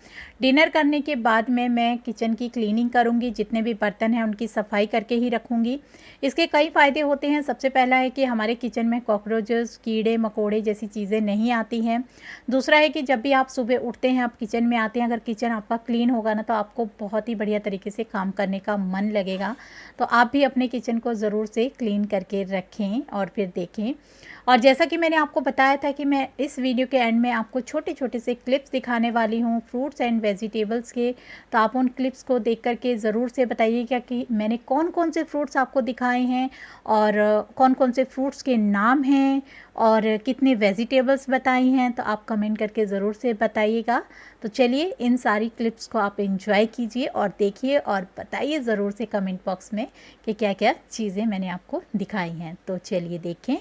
डिनर करने के बाद में मैं किचन की क्लीनिंग करूँगी, जितने भी बर्तन हैं उनकी सफाई करके ही रखूँगी। इसके कई फ़ायदे होते हैं। सबसे पहला है कि हमारे किचन में कॉकरोचेस, कीड़े मकोड़े जैसी चीज़ें नहीं आती हैं। दूसरा है कि जब भी आप सुबह उठते हैं, आप किचन में आते हैं, अगर किचन आपका क्लीन होगा ना, तो आपको बहुत ही बढ़िया तरीके से काम करने का मन लगेगा। तो आप भी अपने किचन को ज़रूर से क्लीन करके रखें और फिर देखें। और जैसा कि मैंने आपको बताया था कि मैं इस वीडियो के एंड में आपको छोटे छोटे से क्लिप्स दिखाने वाली हूँ फ्रूट्स एंड वेजिटेबल्स के। तो आप उन क्लिप्स को देख करके ज़रूर से बताइएगा कि मैंने कौन कौन से फ्रूट्स आपको दिखाए हैं और कौन कौन से फ्रूट्स के नाम हैं और कितने वेजिटेबल्स बताई हैं। तो आप कमेंट करके ज़रूर से बताइएगा। तो चलिए इन सारी क्लिप्स को आप एंजॉय कीजिए और देखिए और बताइए ज़रूर से कमेंट बॉक्स में कि क्या क्या चीज़ें मैंने आपको दिखाई हैं। तो चलिए देखें।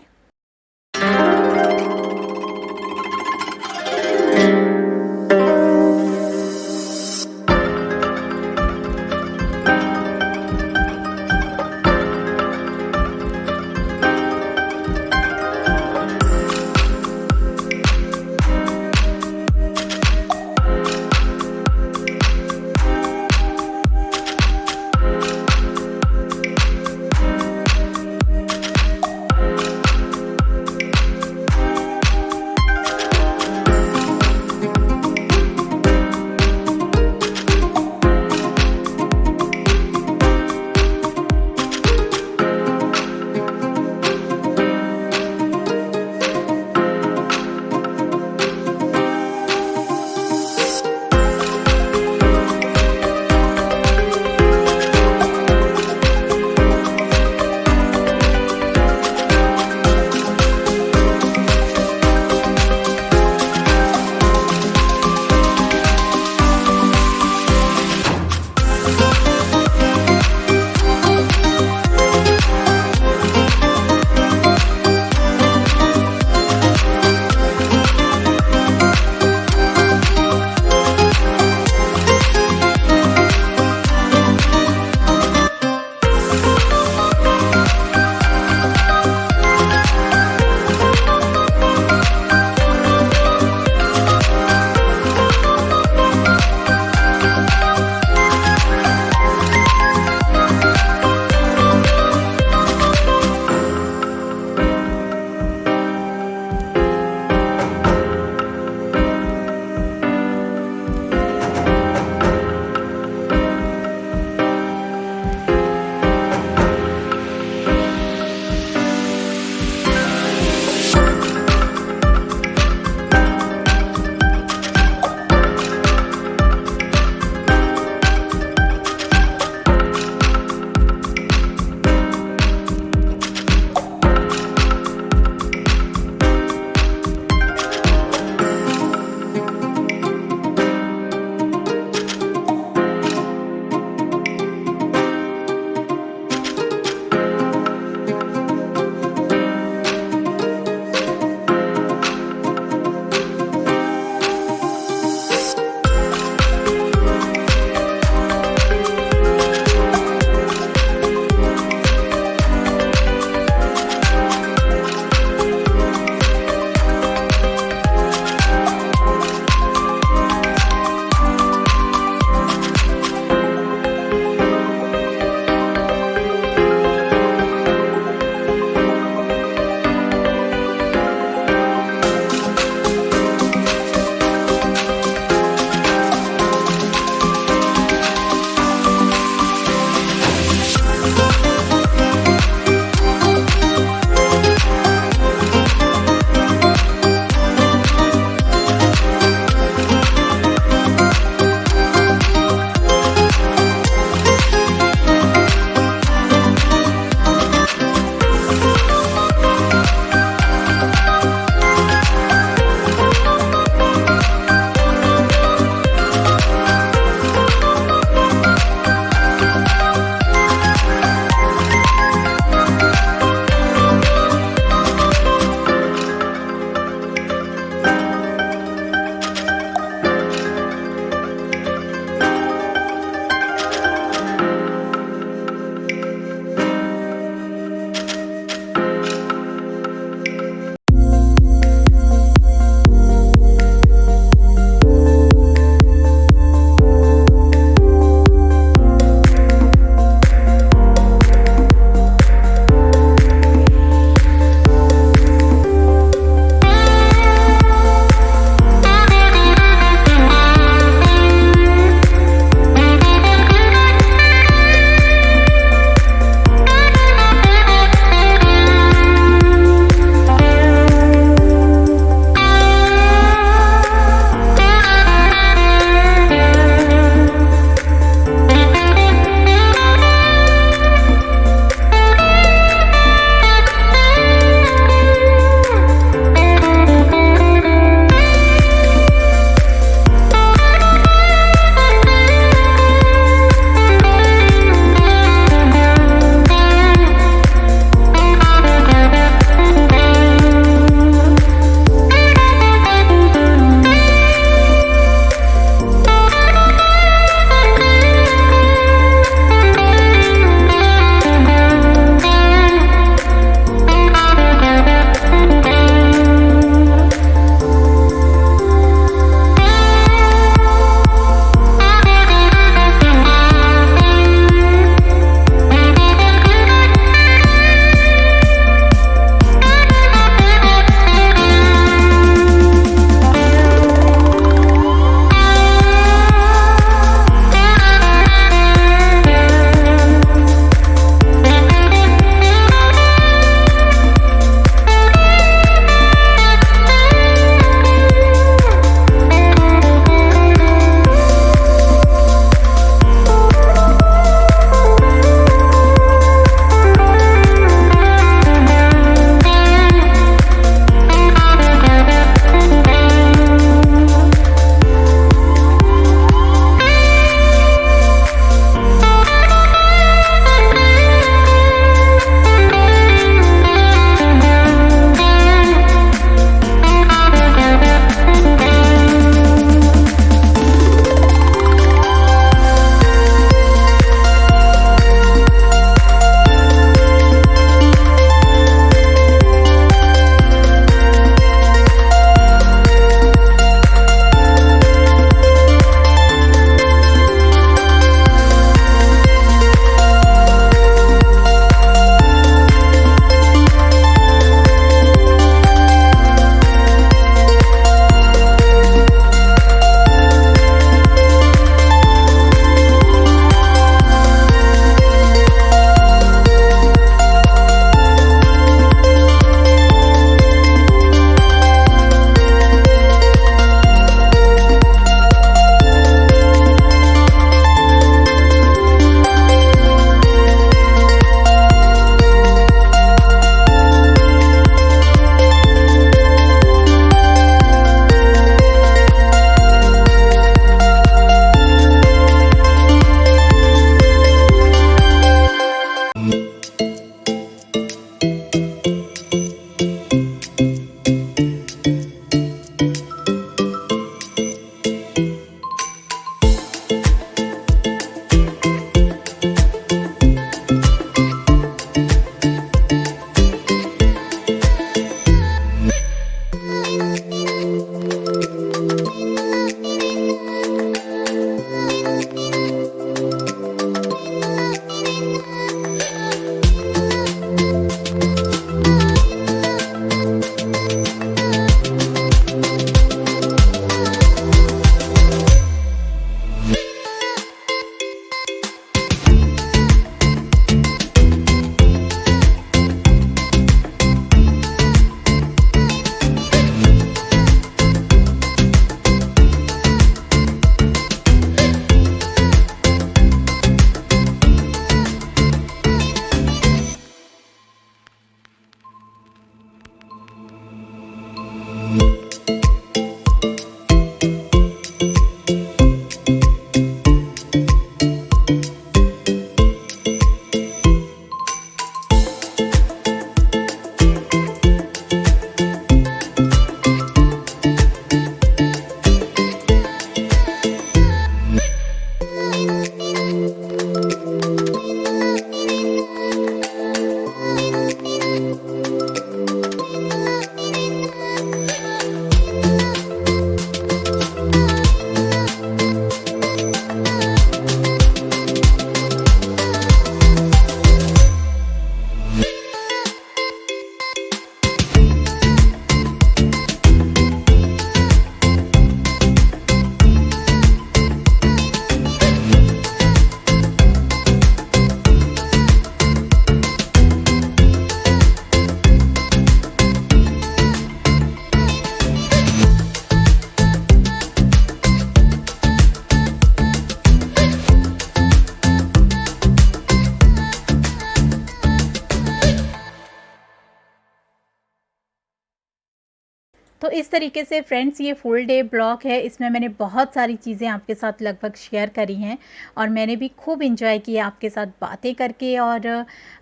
तो इस तरीके से फ्रेंड्स ये फुल डे ब्लॉग है, इसमें मैंने बहुत सारी चीज़ें आपके साथ लगभग शेयर करी हैं और मैंने भी खूब इंजॉय किया आपके साथ बातें करके। और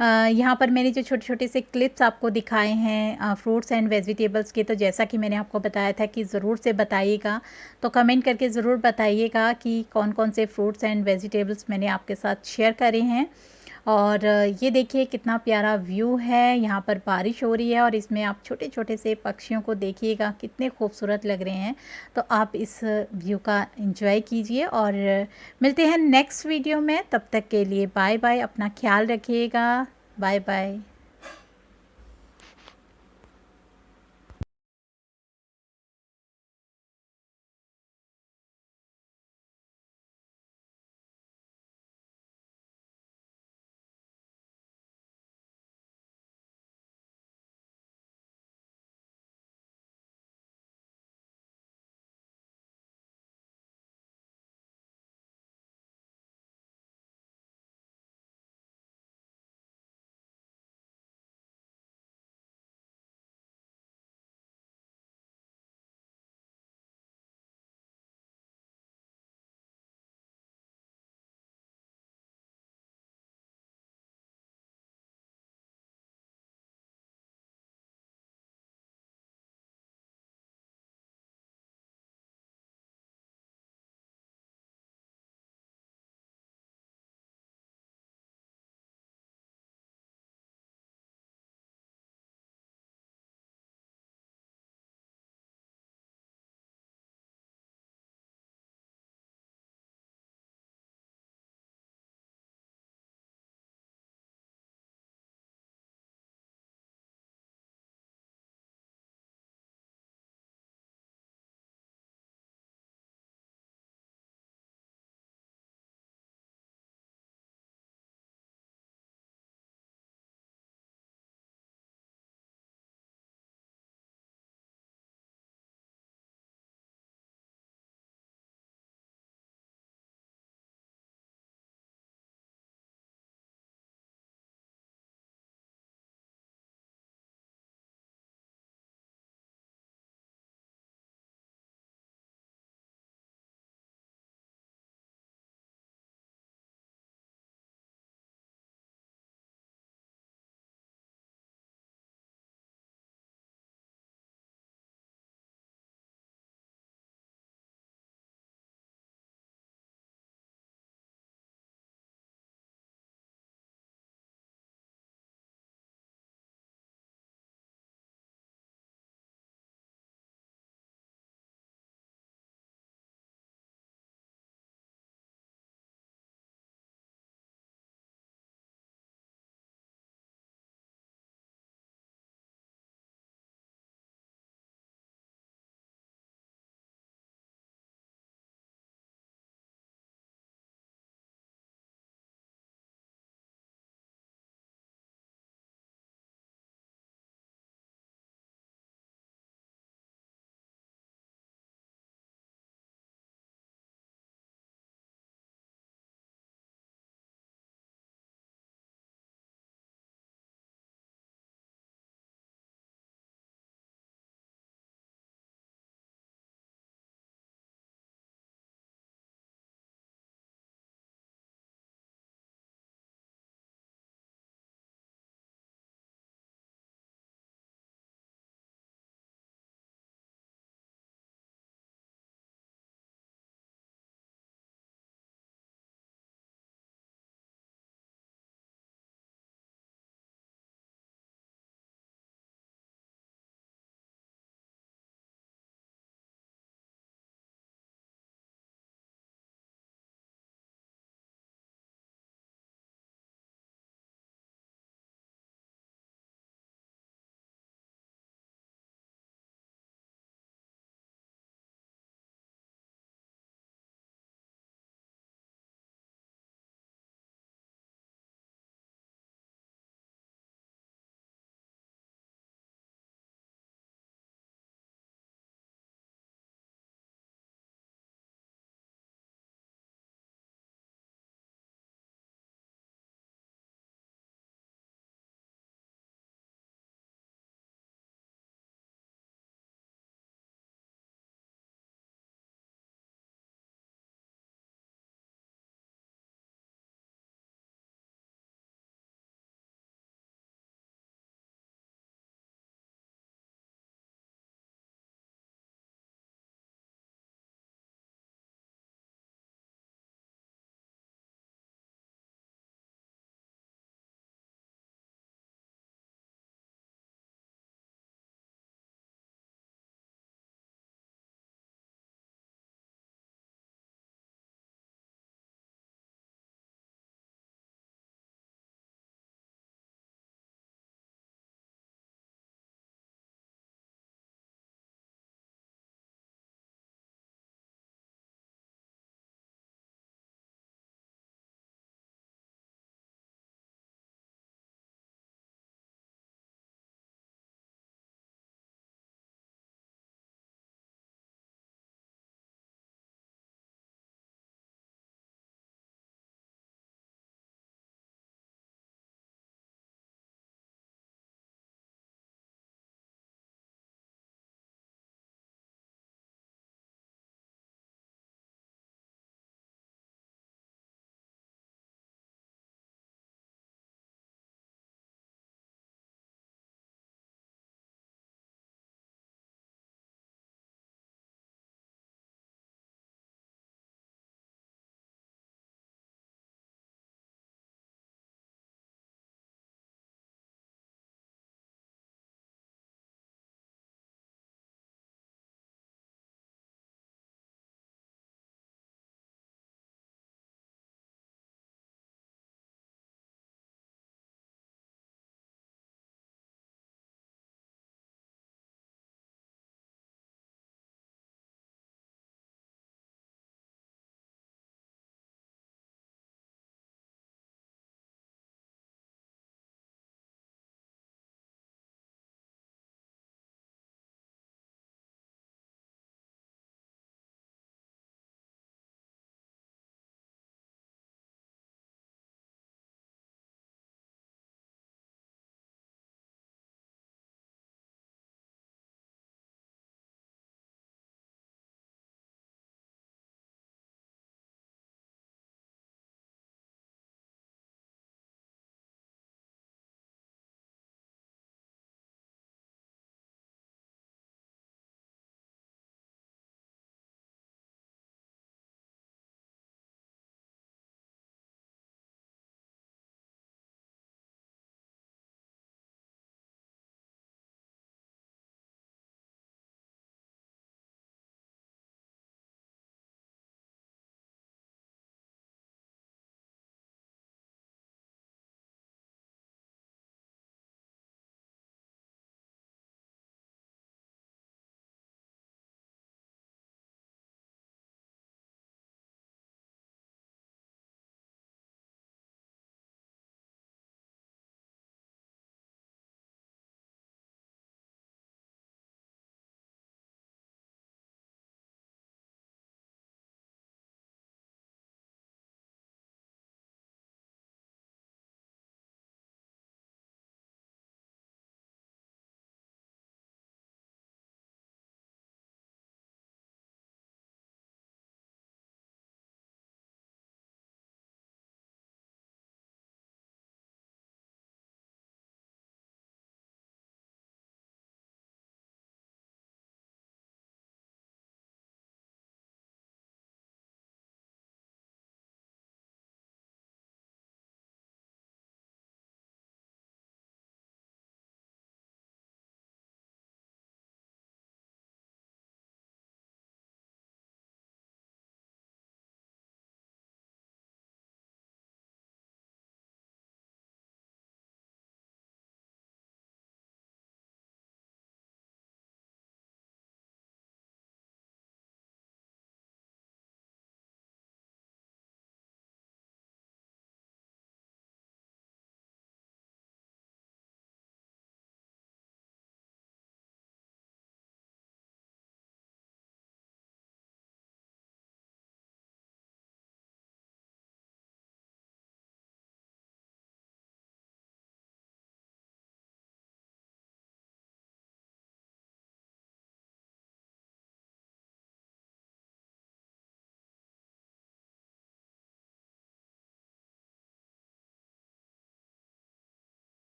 यहाँ पर मैंने जो छोटे-छोटे से क्लिप्स आपको दिखाए हैं फ्रूट्स एंड वेजिटेबल्स के, तो जैसा कि मैंने आपको बताया था कि ज़रूर से बताइएगा, तो कमेंट करके ज़रूर बताइएगा कि कौन-कौन से फ्रूट्स एंड वेजिटेबल्स मैंने आपके साथ शेयर करे हैं। और ये देखिए कितना प्यारा व्यू है, यहाँ पर बारिश हो रही है और इसमें आप छोटे-छोटे से पक्षियों को देखिएगा कितने खूबसूरत लग रहे हैं। तो आप इस व्यू का एंजॉय कीजिए और मिलते हैं नेक्स्ट वीडियो में। तब तक के लिए बाय बाय, अपना ख्याल रखिएगा। Bye bye.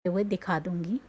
हुए दिखा दूँगी।